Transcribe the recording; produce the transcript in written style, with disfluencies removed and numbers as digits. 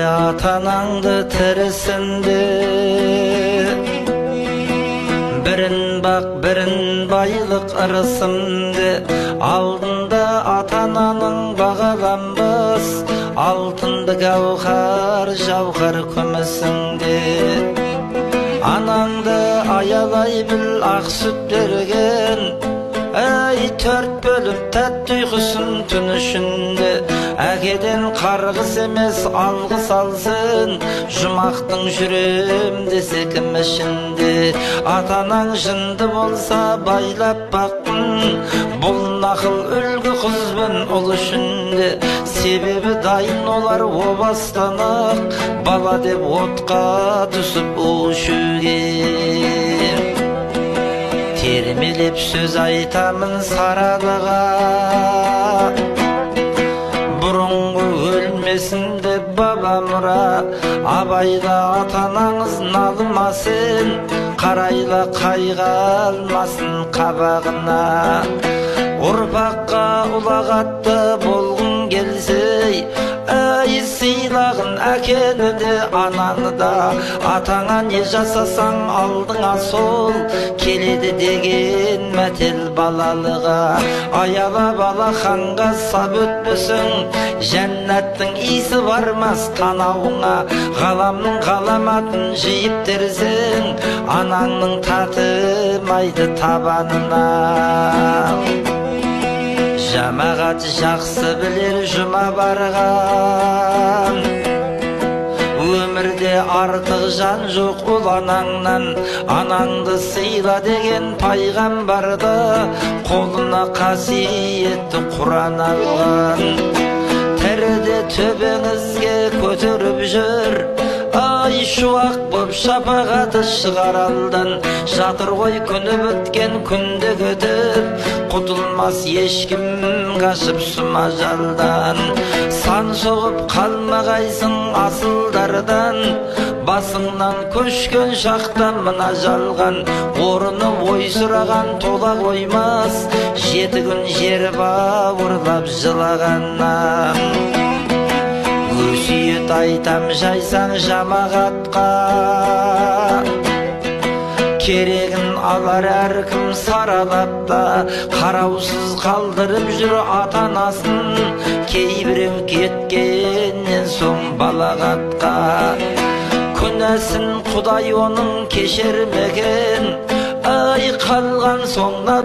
ата-анаңды тірісінде, бірін бақ, бірін байлық ырысымды. Алдында ата-ананың бағаланбас, алтынды гауһар, жауһар күмісінде. Анаңды аялай біл, ақ сүт берген, әй төрт бөліп тәтті ұйқысын түн ішінде. Әкеден қарғыс емес алғыс алсын, жұмақтың жүрем десе кім ішінде. Ата-анаң жынды болса байлап бақпын, бұл нақыл үлгі қызбен ұл ішінде. Себебі дайын олар о бастан-ақ, бала деп отқа түсіп ұшуге. Термелеп сөз айтамын саралыға, бұрынғы өлмесін деп бабамыра. Абайла ата-анаңыз налымасын, қарайла қайға алмасын қабағына. Ұрпаққа ұлағатты болғың келсе, әй сыйлағын әкені де ананы да. Атаңа не жасасаң алдыңа сол келеді деген мәтел балалыға. Аяла бала ханға сап өтпесің, жәннаттың иісі бармас танауыңа. Ғаламның ғаламатын жиып терсең, анаңның татымайды табанына. Жамағат жақсы білер жұма барған, өмірде артық жан жоқ ол анаңнан. Анаңды сыйла деген пайғамбарды, қолына қасиетті Құран алған. Тіріде төбеңізге көтеріп жүр, ай шуақ боп шапағаты шығар алдан. Жатыр ғой күні біткен күнде көтіп, құтылмас ешкім қашып сұма жалдан. Сан соғып қалмағайсың асылдардан, басыңнан көшкен шақта мына жалған. Орыны ой сұраған тола қоймас, 7 күн жер бауырлап жылағаннан. Өсиет айтам жайсаң жамағатқа, керегін алар әркім саралап та. Қараусыз қалдырып жүр ата-анасын, кейбіреу кеткеннен соң балағатқа. Күнәсін Құдай оның кешермеген, ай қалған соңна